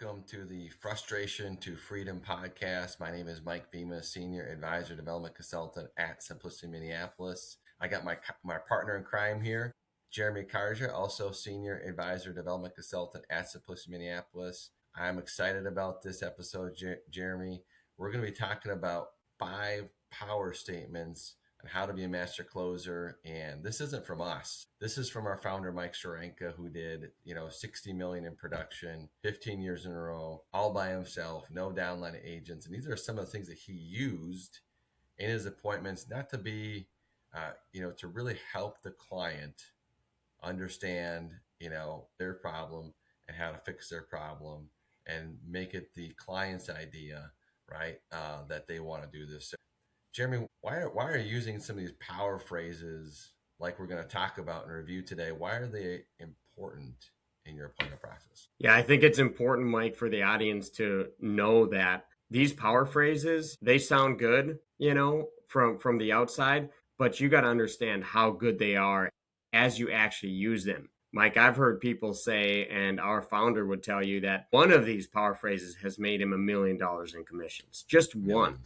welcome to the Frustration to Freedom podcast. My name is Mike Bemis, Senior Advisor Development Consultant at Simplicity Minneapolis. I got my partner in crime here, Jeremy Karja, also Senior Advisor Development Consultant at Simplicity Minneapolis. I'm excited about this episode, Jeremy. We're going to be talking about 5 power statements on how to be a master closer. And this isn't from us. This is from our founder, Mike Sorenka, who did, 60 million in production, 15 years in a row, all by himself, no downline agents. And these are some of the things that he used in his appointments, not to be, to really help the client understand, their problem and how to fix their problem and make it the client's idea, right? That they want to do this. Jeremy, why are you using some of these power phrases like we're going to talk about and review today? Why are they important in your appointment process? Yeah, I think it's important, Mike, for the audience to know that these power phrases, they sound good, from the outside, but you got to understand how good they are as you actually use them. Mike, I've heard people say, and our founder would tell you that one of these power phrases has made him $1 million in commissions, just one.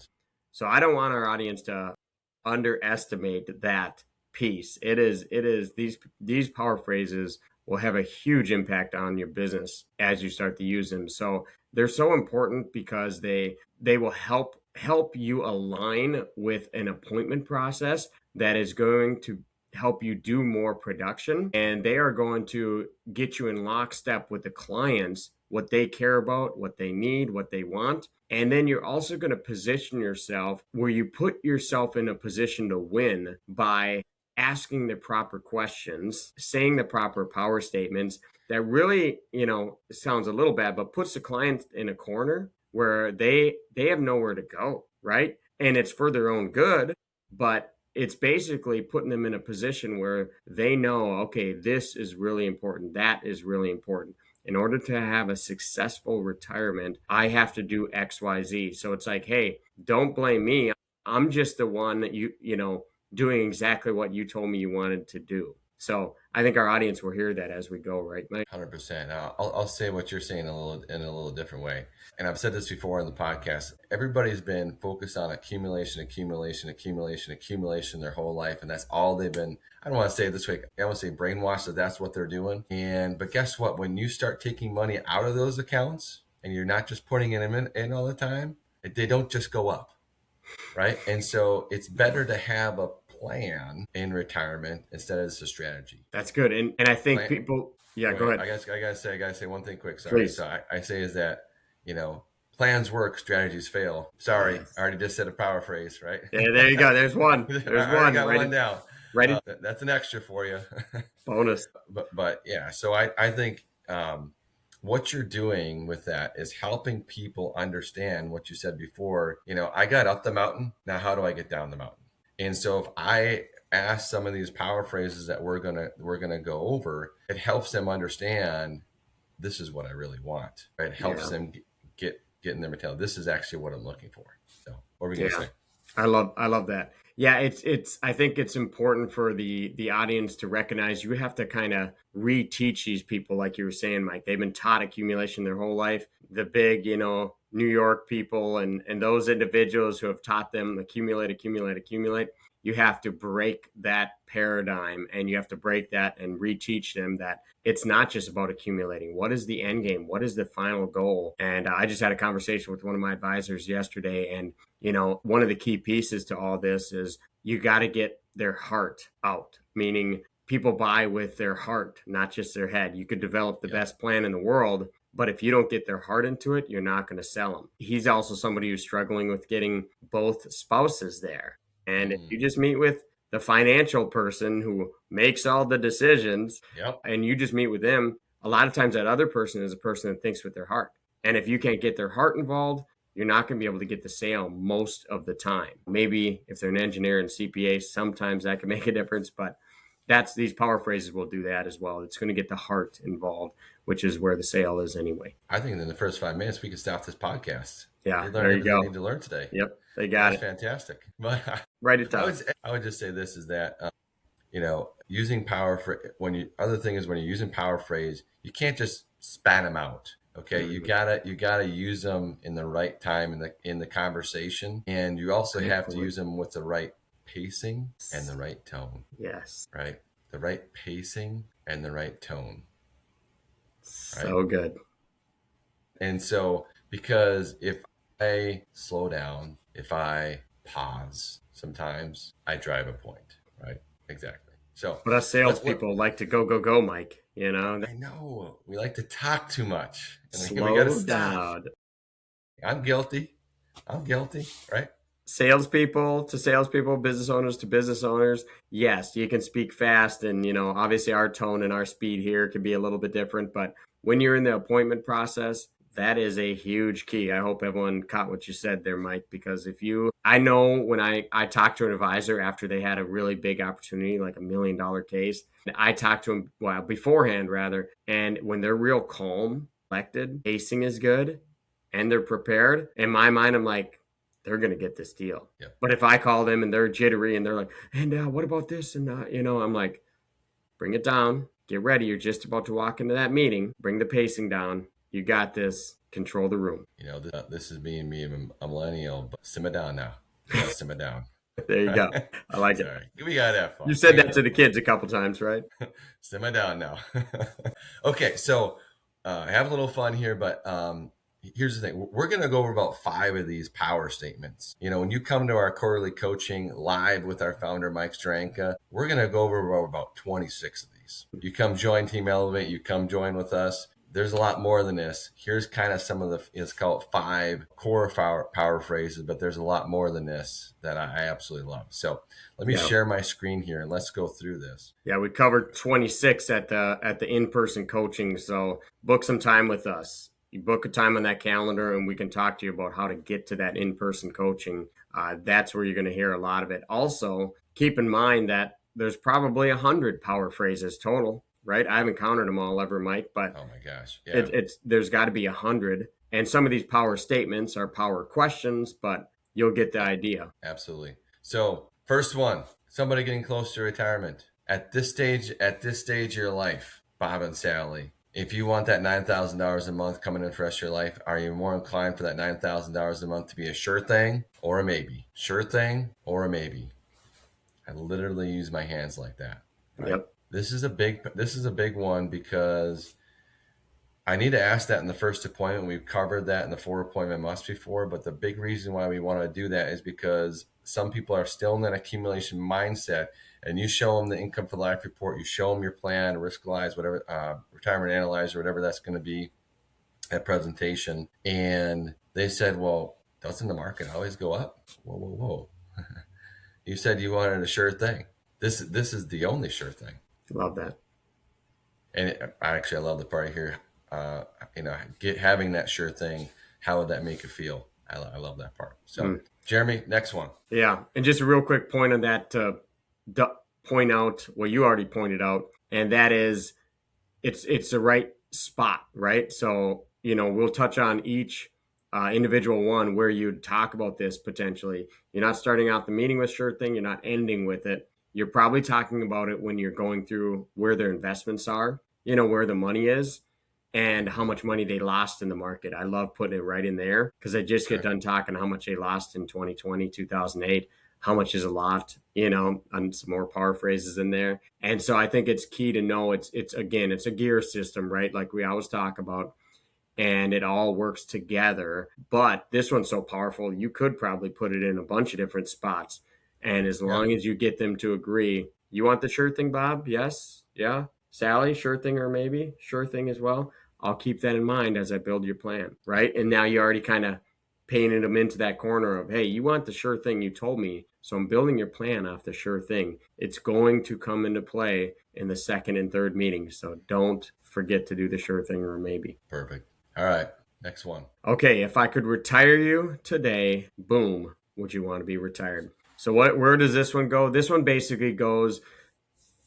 So I don't want our audience to underestimate that piece. It is these power phrases will have a huge impact on your business as you start to use them. So they're so important because they will help you align with an appointment process that is going to help you do more production, and they are going to get you in lockstep with the clients, what they care about, what they need, what they want. And then you're also going to position yourself where you put yourself in a position to win by asking the proper questions, saying the proper power statements that really, it sounds a little bad, but puts the client in a corner where they have nowhere to go, right? And it's for their own good, but it's basically putting them in a position where they know, okay, this is really important. That is really important. In order to have a successful retirement, I have to do X, Y, Z. So it's like, hey, don't blame me. I'm just the one that doing exactly what you told me you wanted to do. So I think our audience will hear that as we go, right, Mike? 100%. I'll say what you're saying in a little different way. And I've said this before in the podcast. Everybody's been focused on accumulation their whole life, and that's all they've been. I don't want to say it this way. I want to say brainwashed that that's what they're doing. But guess what? When you start taking money out of those accounts and you're not just putting them in all the time, they don't just go up, right? And so it's better to have a plan in retirement instead of just a strategy. That's good. And I think people, go ahead. I gotta say one thing quick. Sorry. Please. So I say is that, plans work, strategies fail. Sorry. Yes. I already just said a power phrase, right? Yeah, there you go. There's one. I got one down. Ready? That's an extra for you. Bonus. But yeah, so I think, what you're doing with that is helping people understand what you said before. I got up the mountain. Now, how do I get down the mountain? And so if I ask some of these power phrases that we're gonna go over, it helps them understand this is what I really want. Right? It helps them get in their mentality. This is actually what I'm looking for. So what are we gonna say? I love that. Yeah, it's I think it's important for the audience to recognize you have to kind of reteach these people, like you were saying, Mike. They've been taught accumulation their whole life. The big, New York people and those individuals who have taught them accumulate. You have to break that paradigm, and you have to break that and reteach them that it's not just about accumulating. What is the end game? What is the final goal? And I just had a conversation with one of my advisors yesterday, and one of the key pieces to all this is you got to get their heart out, meaning people buy with their heart, not just their head. You could develop the best plan in the world, but if you don't get their heart into it, you're not going to sell them. He's also somebody who's struggling with getting both spouses there. And if you just meet with the financial person who makes all the decisions and you just meet with them, a lot of times that other person is a person that thinks with their heart. And if you can't get their heart involved, you're not going to be able to get the sale most of the time. Maybe if they're an engineer and CPA, sometimes that can make a difference, but these power phrases will do that as well. It's going to get the heart involved, which is where the sale is anyway. I think in the first 5 minutes, we can stop this podcast. Yeah, there you go. We need to learn today. Yep, they got it. That's fantastic. But write it down. I would just say this is that, using power other thing is when you're using power phrase, you can't just span them out. Okay, you gotta use them in the right time in the conversation, and you also have to use them with the right pacing and the right tone. Yes. Right, the right pacing and the right tone. Right, So good. and so because if I slow down, if I pause, sometimes I drive a point. Right, exactly. So But us let's let. salespeople like to go, go, go, Mike. I know we like to talk too much, and we got to Slow stop. down. I'm guilty. I'm guilty. Right. Salespeople to salespeople, business owners to business owners. Yes, you can speak fast, and obviously our tone and our speed here can be a little bit different. But when you're in the appointment process, that is a huge key. I hope everyone caught what you said there, Mike, because I know when I talked to an advisor after they had a really big opportunity, like $1 million case, I talked to them, well, beforehand rather, and when they're real calm, collected, pacing is good, and they're prepared, in my mind, I'm like, they're going to get this deal. Yeah. But if I call them and they're jittery and they're like, and what about this? And, I'm like, bring it down. Get ready. You're just about to walk into that meeting. Bring the pacing down. You got this. Control the room. This is being me, a millennial, but simmer down now. You gotta simmer down. There you go. I like it. Sorry. We gotta have fun. You said that to the kids a couple times, right? Simmer down now. Okay, so have a little fun here, but here's the thing. We're going to go over about 5 of these power statements. When you come to our quarterly coaching live with our founder, Mike Stranka, we're going to go over about 26 of these. You come join Team Elevate, you come join with us. There's a lot more than this. Here's kind of some of it's called 5 core power phrases, but there's a lot more than this that I absolutely love. So let me share my screen here and let's go through this. Yeah, we covered 26 at the in-person coaching. So book some time with us. You book a time on that calendar and we can talk to you about how to get to that in-person coaching. That's where you're going to hear a lot of it. Also, keep in mind that there's probably 100 power phrases total, right? I haven't counted them all ever, Mike, but oh my gosh, yeah. There's got to be 100. And some of these power statements are power questions, but you'll get the idea. Absolutely. So first one, somebody getting close to retirement. At this stage of your life, Bob and Sally, if you want that $9,000 a month coming in for the rest of your life, are you more inclined for that $9,000 a month to be a sure thing or a maybe? Sure thing or a maybe? I literally use my hands like that. Right? Yep. This is a big one because I need to ask that in the first appointment. We've covered that in the 4 appointment must before, but the big reason why we want to do that is because some people are still in that accumulation mindset, and you show them the income for life report, you show them your plan, risk lives, whatever, retirement analyzer, whatever that's going to be, that presentation, and they said, well, doesn't the market always go up? Whoa. You said you wanted a sure thing. This is the only sure thing. Love that. And I love the part here. Having that sure thing, how would that make you feel? I love that part. So, Jeremy, next one. Yeah, and just a real quick point on that to point out what you already pointed out, and that is it's the right spot, right? So, we'll touch on each individual one where you'd talk about this potentially. You're not starting out the meeting with sure thing. You're not ending with it. You're probably talking about it when you're going through where their investments are, where the money is and how much money they lost in the market. I love putting it right in there because I just get done talking how much they lost in 2020, 2008. How much is a lot, and some more power phrases in there. And so I think it's key to know it's a gear system, right? Like we always talk about, and it all works together. But this one's so powerful, you could probably put it in a bunch of different spots. And as long as you get them to agree, you want the sure thing, Bob? Yes. Yeah. Sally, sure thing or maybe? Sure thing as well. I'll keep that in mind as I build your plan, right? And now you already kind of painted them into that corner of, hey, you want the sure thing you told me, so I'm building your plan off the sure thing. It's going to come into play in the second and third meeting, so don't forget to do the sure thing or maybe. Perfect. All right, next one. Okay, if I could retire you today, boom, would you want to be retired? So where does this one go? This one basically goes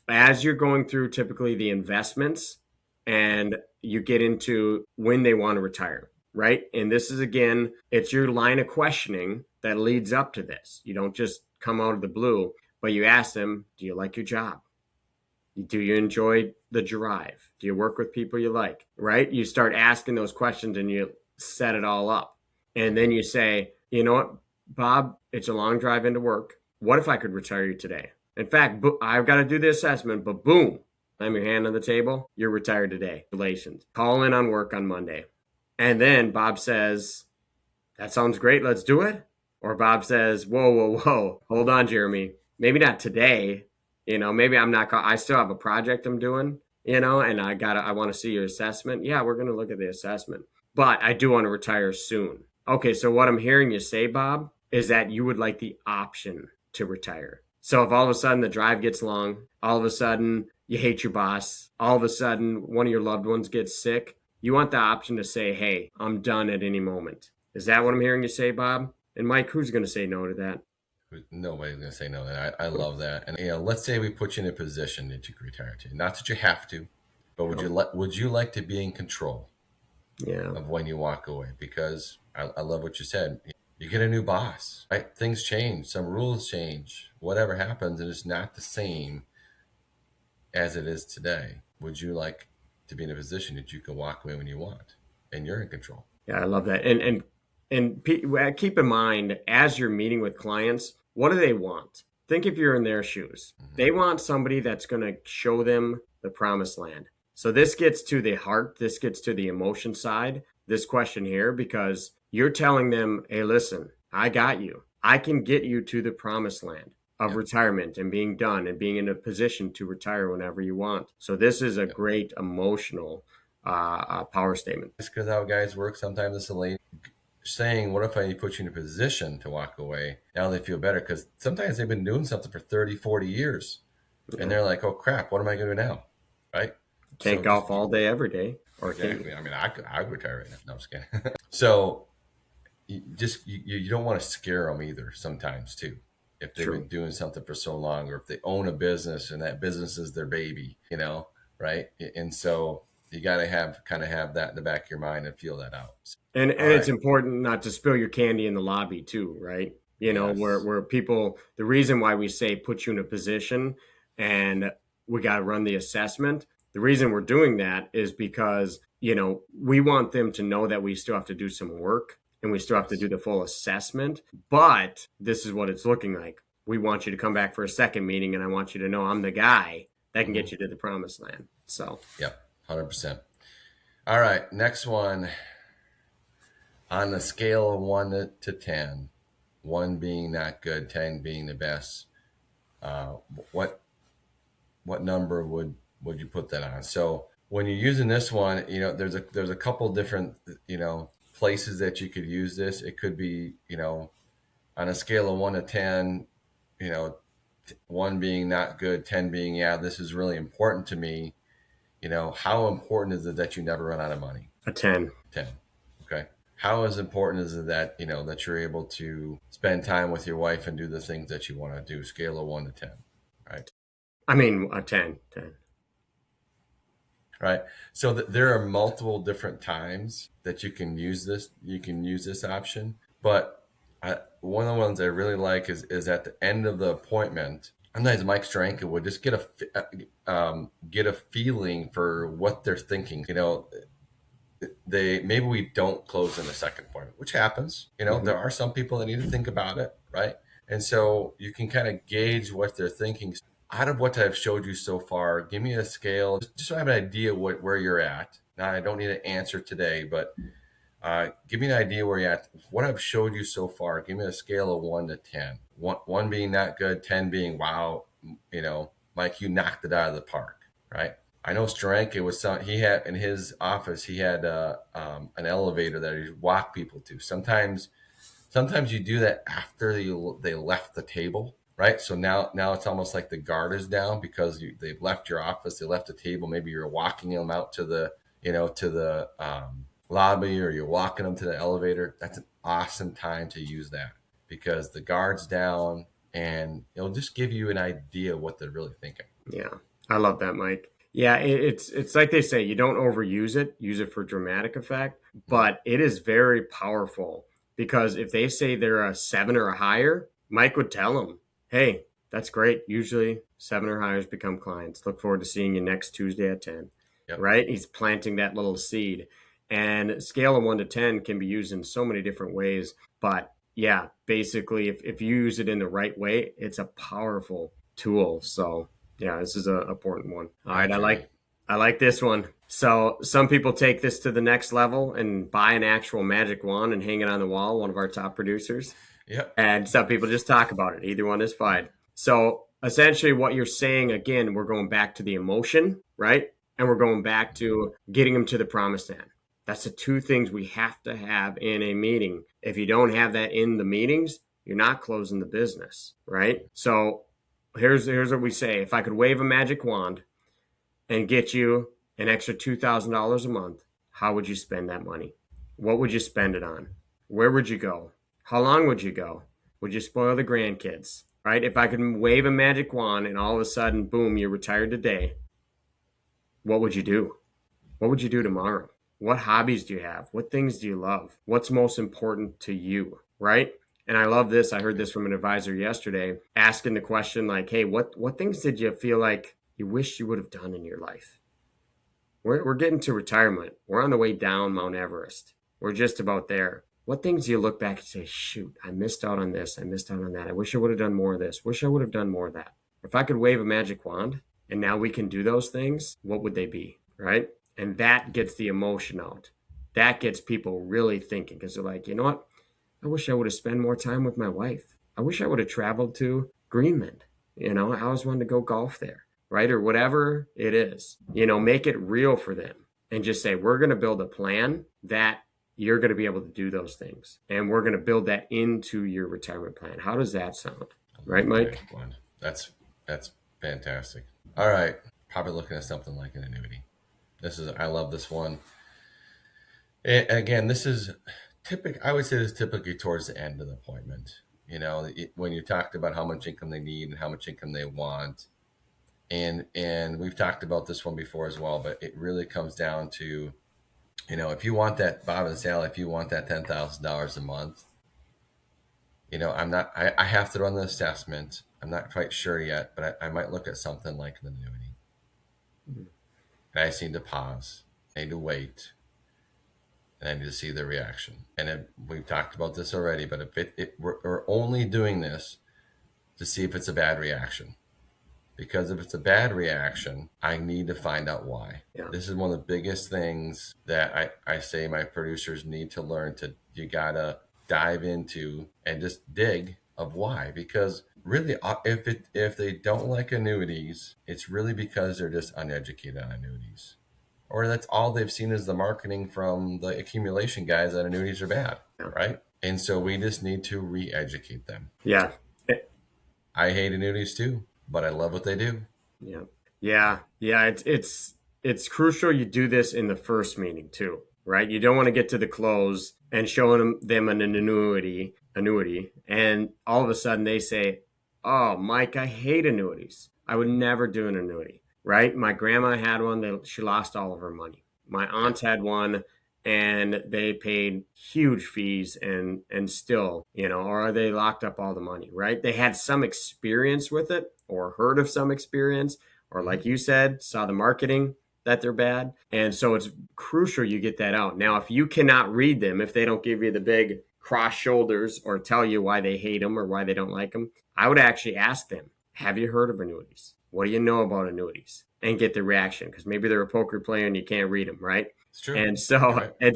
as you're going through typically the investments and you get into when they want to retire, right? And this is, again, it's your line of questioning that leads up to this. You don't just come out of the blue, but you ask them, do you like your job? Do you enjoy the drive? Do you work with people you like? Right? You start asking those questions and you set it all up. And then you say, you know what, Bob, it's a long drive into work. What if I could retire you today? In fact, I've got to do the assessment, but boom, slam your hand on the table. You're retired today. Congratulations. Call in on work on Monday. And then Bob says, that sounds great. Let's do it. Or Bob says, whoa, whoa, whoa. Hold on, Jeremy. Maybe not today. Maybe I still have a project I'm doing, and I want to see your assessment. Yeah, we're going to look at the assessment, but I do want to retire soon. Okay. So what I'm hearing you say, Bob, is that you would like the option to retire. So if all of a sudden the drive gets long, all of a sudden you hate your boss, all of a sudden one of your loved ones gets sick, you want the option to say, hey, I'm done at any moment. Is that what I'm hearing you say, Bob? And Mike, who's going to say no to that? Nobody's going to say no to that. I love that. And let's say we put you in a position that you can retire to. Not that you have to, but would you like to be in control? Yeah. Of when you walk away? Because I love what you said. You get a new boss, right? Things change, some rules change, whatever happens, and it's not the same as it is today. Would you like to be in a position that you can walk away when you want and you're in control? Yeah, I love that. And keep in mind, as you're meeting with clients, what do they want? Think if you're in their shoes. Mm-hmm. They want somebody that's going to show them the promised land. So this gets to the heart. This gets to the emotion side, this question here, because you're telling them, hey, listen, I got you. I can get you to the promised land of retirement and being done and being in a position to retire whenever you want. So this is a great emotional power statement. It's because how guys work. Sometimes it's a lady saying, what if I put you in a position to walk away? Now they feel better because sometimes they've been doing something for 30, 40 years. Yeah. And they're like, oh, crap, what am I going to do now? Right? Can't golf all day, every day. Or exactly. I mean, I would retire right now. No, I'm just kidding. So you don't want to scare them either sometimes too. If they've been doing something for so long, or if they own a business and that business is their baby, right? And so you got to have that in the back of your mind and feel that out. And it's important not to spill your candy in the lobby too, right? Where people, the reason why we say put you in a position and we got to run the assessment. The reason we're doing that is because, we want them to know that we still have to do some work and we still have to do the full assessment. But this is what it's looking like. We want you to come back for a second meeting, and I want you to know I'm the guy that can get you to the promised land. So, yep, 100%. All right, next one. On the scale of 1 to 10, 1 being not good, 10 being the best, what number would you put that on? So when you're using this one, there's a couple different, places that you could use this. It could be, on a scale of 1 to 10, 1 being not good, 10 being, this is really important to me. How important is it that you never run out of money? A 10. 10. Okay. How important is it that, that you're able to spend time with your wife and do the things that you want to do? Scale of 1 to 10. Right. I mean, a 10. Right. So there are multiple different times that you can use this. You can use this option. But one of the ones I really like is at the end of the appointment. Sometimes Mike Stranka would just get a feeling for what they're thinking. Maybe we don't close in the second appointment, which happens. Mm-hmm. There are some people that need to think about it, right? And so you can kind of gauge what they're thinking. Out of what I've showed you so far, give me a scale, just so I have an idea where you're at. Now, I don't need an answer today, but give me an idea where you're at. What I've showed you so far, give me a scale of 1 to 10. 1 being not good, 10 being wow. Mike, you knocked it out of the park, right? I know Stranka he had in his office, he had an elevator that he walked people to. Sometimes you do that after they left the table. Right. So now it's almost like the guard is down because they've left your office. They left the table. Maybe you're walking them out to the lobby, or you're walking them to the elevator. That's an awesome time to use that because the guard's down and it'll just give you an idea of what they're really thinking. Yeah. I love that, Mike. Yeah. It's like they say, you don't overuse it. Use it for dramatic effect, but it is very powerful because if they say they're a 7 or a higher, Mike would tell them, hey, That's great. Usually 7 or higher become clients. Look forward to seeing you next Tuesday at 10. Yep. Right? He's planting that little seed. And scale of 1 to 10 can be used in so many different ways. But yeah, basically, if you use it in the right way, it's a powerful tool. So yeah, this is an important one. All right, I like this one. So some people take this to the next level and buy an actual magic wand and hang it on the wall, one of our top producers. Yep. And some people just talk about it. Either one is fine. So essentially what you're saying, again, we're going back to the emotion, right? And we're going back to getting them to the promised land. That's the two things we have to have in a meeting. If you don't have that in the meetings, you're not closing the business, right? So here's what we say. If I could wave a magic wand and get you an extra $2,000 a month, how would you spend that money? What would you spend it on? Where would you go? How long would you go? Would you spoil the grandkids, right? If I could wave a magic wand and all of a sudden, boom, you're retired today, what would you do? What would you do tomorrow? What hobbies do you have? What things do you love? What's most important to you, right? And I love this. I heard this from an advisor yesterday, asking the question like, hey, what things did you feel like you wish you would have done in your life? We're getting to retirement. We're on the way down Mount Everest. We're just about there. What things do you look back and say, shoot, I missed out on this. I missed out on that. I wish I would have done more of this. Wish I would have done more of that. If I could wave a magic wand and now we can do those things, what would they be, right? And that gets the emotion out. That gets people really thinking because they're like, you know what? I wish I would have spent more time with my wife. I wish I would have traveled to Greenland. I always wanted to go golf there, right? Or whatever it is, make it real for them and just say, we're going to build a plan that you're going to be able to do those things. And we're going to build that into your retirement plan. How does that sound? Right, Mike? That's fantastic. All right. Probably looking at something like an annuity. I love this one. And again, this is I would say this is typically towards the end of the appointment. When you talked about how much income they need and how much income they want. And we've talked about this one before as well, but it really comes down to, if you want that, Bob and Sally, if you want that $10,000 a month, I have to run the assessment. I'm not quite sure yet, but I might look at something like an annuity. And I just need to pause. I need to wait. And I need to see the reaction. And we've talked about this already, but if we're only doing this to see if it's a bad reaction. Because if it's a bad reaction, I need to find out why. Yeah. This is one of the biggest things that I say my producers need to learn you gotta dive into and just dig of why. Because really, if they don't like annuities, it's really because they're just uneducated on annuities. Or that's all they've seen is the marketing from the accumulation guys that annuities are bad, right? And so we just need to re-educate them. Yeah. I hate annuities too, but I love what they do. Yeah. It's crucial you do this in the first meeting too, right? You don't want to get to the close and showing them an annuity, and all of a sudden they say, "Oh, Mike, I hate annuities. I would never do an annuity." Right? My grandma had one. She lost all of her money. My aunt had one, and they paid huge fees and still, or they locked up all the money, right? They had some experience with it or heard of some experience, or like you said, saw the marketing that they're bad. And so it's crucial you get that out. Now, if you cannot read them, if they don't give you the big cross shoulders or tell you why they hate them or why they don't like them, I would actually ask them, have you heard of annuities? What do you know about annuities? And get the reaction, because maybe they're a poker player and you can't read them, right? It's true. And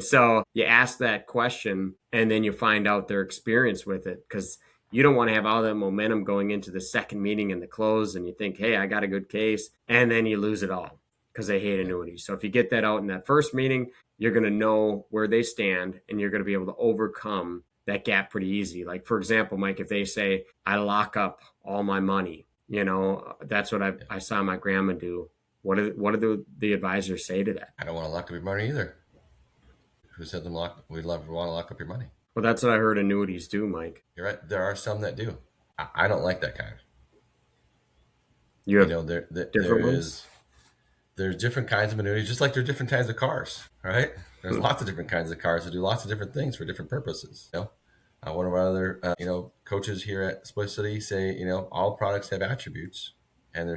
so you ask that question and then you find out their experience with it, because you don't want to have all that momentum going into the second meeting and the close and you think, hey, I got a good case, and then you lose it all because they hate annuities. So if you get that out in that first meeting, you're going to know where they stand and you're going to be able to overcome that gap pretty easy. Like, for example, Mike, if they say, I lock up all my money, that's what I saw my grandma do. What do the advisors say to that? I don't want to lock up your money either. Who said we want to lock up your money? Well, that's what I heard annuities do, Mike. You're right. There are some that do. I don't like that kind. You have different ones? There's different kinds of annuities, just like there's different kinds of cars, right? There's lots of different kinds of cars that do lots of different things for different purposes. One of our other, coaches here at Simplicity say, all products have attributes, and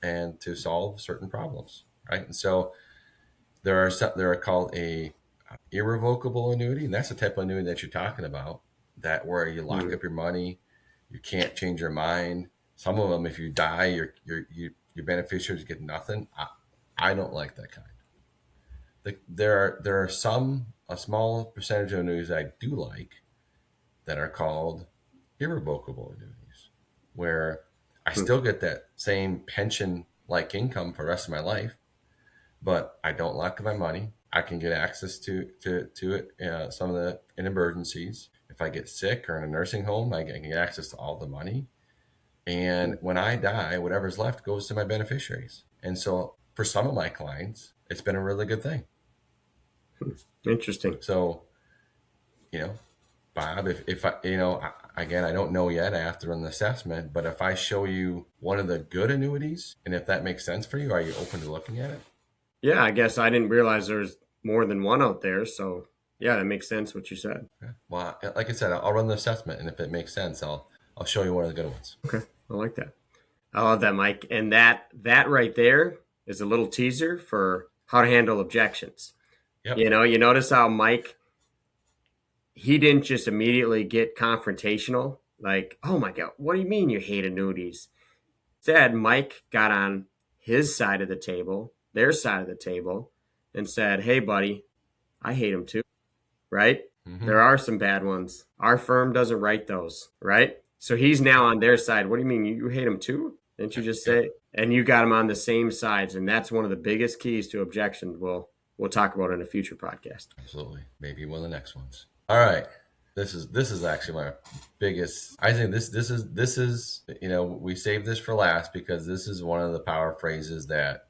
and to solve certain problems, right? And so there are called a irrevocable annuity, and that's the type of annuity that you're talking about, that where you lock Mm. up your money, you can't change your mind. Some of them, if you die, your beneficiaries get nothing. I don't like that kind. There are a small percentage of annuities I do like that are called irrevocable annuities, where I still get that same pension like income for the rest of my life, but I don't lock up my money. I can get access to it, some of the in emergencies. If I get sick or in a nursing home, I can get access to all the money. And when I die, whatever's left goes to my beneficiaries. And so for some of my clients, it's been a really good thing. Interesting. So, you know, Bob, if I, again, I don't know yet. I have to run the assessment, but if I show you one of the good annuities, and if that makes sense for you, are you open to looking at it? Yeah, I guess I didn't realize there's more than one out there. So yeah, that makes sense what you said. Okay. Well, like I said, I'll run the assessment, and if it makes sense, I'll show you one of the good ones. Okay, I like that. I love that, Mike. And that right there is a little teaser for how to handle objections. Yep. You notice how Mike, he didn't just immediately get confrontational, like, oh my God, what do you mean you hate annuities? Instead, Mike got on his side of the table, their side of the table, and said, hey, buddy, I hate them too, right? Mm-hmm. There are some bad ones. Our firm doesn't write those, right? So he's now on their side. What do you mean? You hate them too? Didn't you just say? And you got them on the same sides. And that's one of the biggest keys to objections. We'll talk about in a future podcast. Absolutely. Maybe one of the next ones. All right. This is actually my biggest. I think this is we saved this for last because this is one of the power phrases that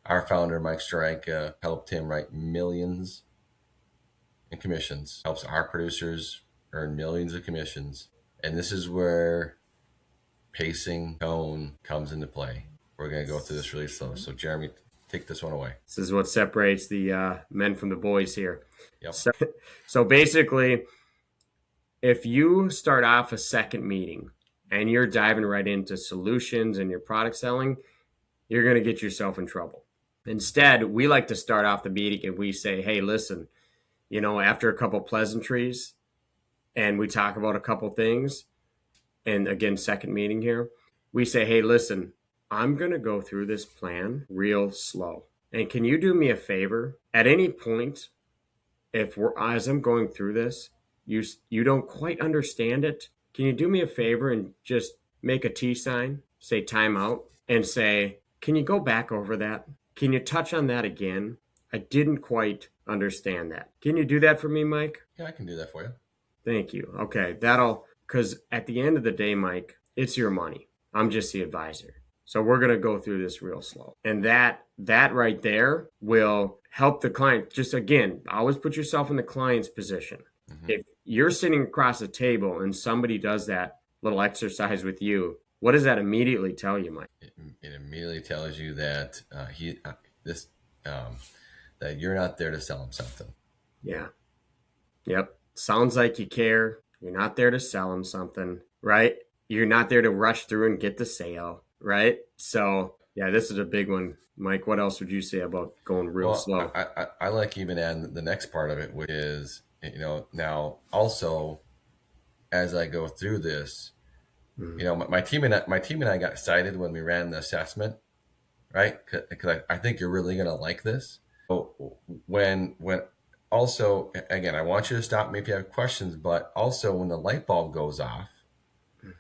our founder Mike Steranka helped him write millions in commissions, helps our producers earn millions of commissions, and this is where pacing tone comes into play. We're going to go through this really slow. So Jeremy, take this one away. This is what separates the men from the boys here. Yep. So basically, if you start off a second meeting and you're diving right into solutions and your product selling, you're going to get yourself in trouble. Instead, we like to start off the meeting and we say, hey, listen, after a couple pleasantries and we talk about a couple things, and again, second meeting here, we say, hey, listen, I'm going to go through this plan real slow. And can you do me a favor? At any point, as I'm going through this, you don't quite understand it, can you do me a favor and just make a T sign, say time out, and say, can you go back over that? Can you touch on that again? I didn't quite understand that. Can you do that for me, Mike? Yeah, I can do that for you. Thank you. Okay, because at the end of the day, Mike, it's your money. I'm just the advisor. So we're going to go through this real slow. And that right there will help the client. Just again, always put yourself in the client's position. Mm-hmm. If you're sitting across the table and somebody does that little exercise with you, what does that immediately tell you, Mike? It immediately tells you that that you're not there to sell him something. Yeah. Yep. Sounds like you care. You're not there to sell him something, right? You're not there to rush through and get the sale, right? So, yeah, this is a big one. Mike, what else would you say about going real slow? I like even adding the next part of it, which is, now also as I go through this, my team and I got excited when we ran the assessment, right? Because I think you're really going to like this. So when also, again, I want you to stop me if you have questions, but also when the light bulb goes off,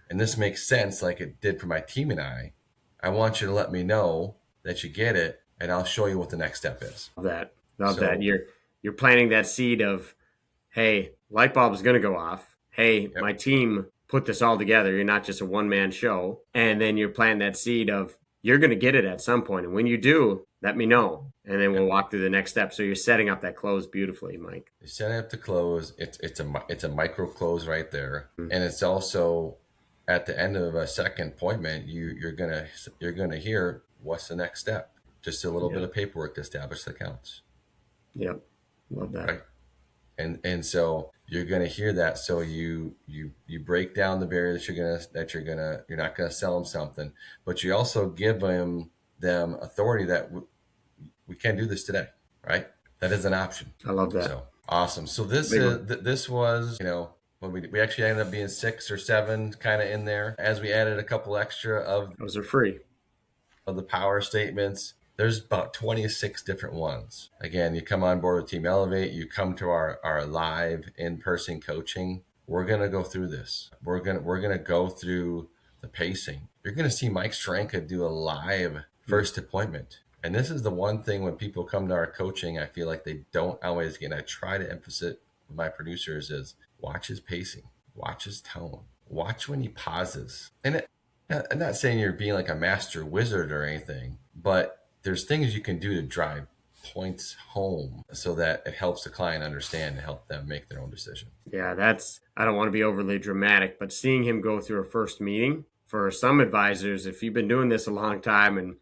and this makes sense like it did for my team and I want you to let me know that you get it, and I'll show you what the next step is. Love that. You're planting that seed of, hey, light bulb is going to go off. Hey, yep. My team put this all together. You're not just a one-man show. And then you're planting that seed of, you're going to get it at some point. And when you do, let me know. And then we'll walk through the next step. So you're setting up that close beautifully, Mike. You're setting up the close. It's a micro close right there. Mm-hmm. And it's also at the end of a second appointment, you're gonna hear what's the next step. Just a little bit of paperwork to establish the accounts. Yep. Love that. Right? And so you're going to hear that. So you break down the barrier that you're not going to sell them something, but you also give them authority that we can't do this today, right? That is an option. I love that. So awesome. So this was, when we actually ended up being 6 or 7 kind of in there, as we added a couple extra of Those are free. the power statements. There's about 26 different ones. Again, you come on board with Team Elevate, you come to our live in-person coaching. We're going to go through this. We're going to go through the pacing. You're going to see Mike Stranka do a live first appointment. And this is the one thing when people come to our coaching, I feel like they don't always get. I try to emphasize with my producers is watch his pacing, watch his tone, watch when he pauses. And I'm not saying you're being like a master wizard or anything, but there's things you can do to drive points home so that it helps the client understand and help them make their own decision. Yeah, I don't want to be overly dramatic, but seeing him go through a first meeting for some advisors, if you've been doing this a long time and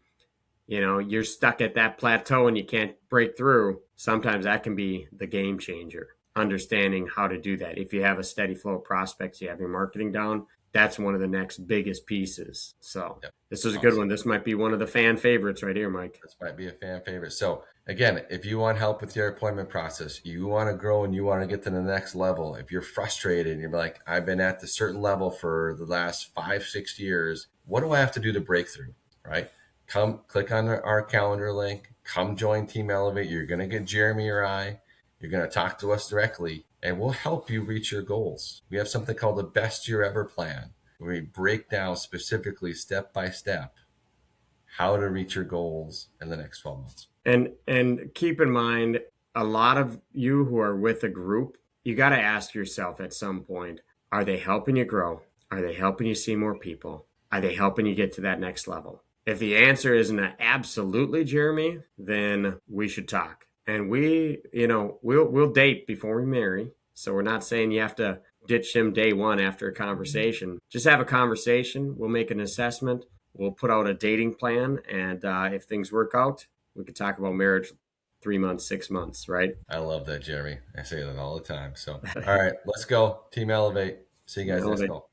you're stuck at that plateau and you can't break through, sometimes that can be the game changer. Understanding how to do that. If you have a steady flow of prospects, you have your marketing down, that's one of the next biggest pieces. So This is a good one. This might be one of the fan favorites right here, Mike. This might be a fan favorite. So again, if you want help with your appointment process, you want to grow and you want to get to the next level, if you're frustrated and you're like, I've been at this certain level for the last 5-6 years, what do I have to do to break through, right? Come click on our calendar link, come join Team Elevate. You're going to get Jeremy or I. You're going to talk to us directly and we'll help you reach your goals. We have something called the Best Year Ever Plan, where we break down specifically step by step how to reach your goals in the next 12 months. And keep in mind, a lot of you who are with a group, you got to ask yourself at some point, are they helping you grow? Are they helping you see more people? Are they helping you get to that next level? If the answer isn't absolutely, Jeremy, then we should talk. And we'll date before we marry. So we're not saying you have to ditch him day one after a conversation. Just have a conversation. We'll make an assessment. We'll put out a dating plan. And if things work out, we could talk about marriage 3 months, 6 months, right? I love that, Jeremy. I say that all the time. So, all right, let's go. Team Elevate. See you guys next call.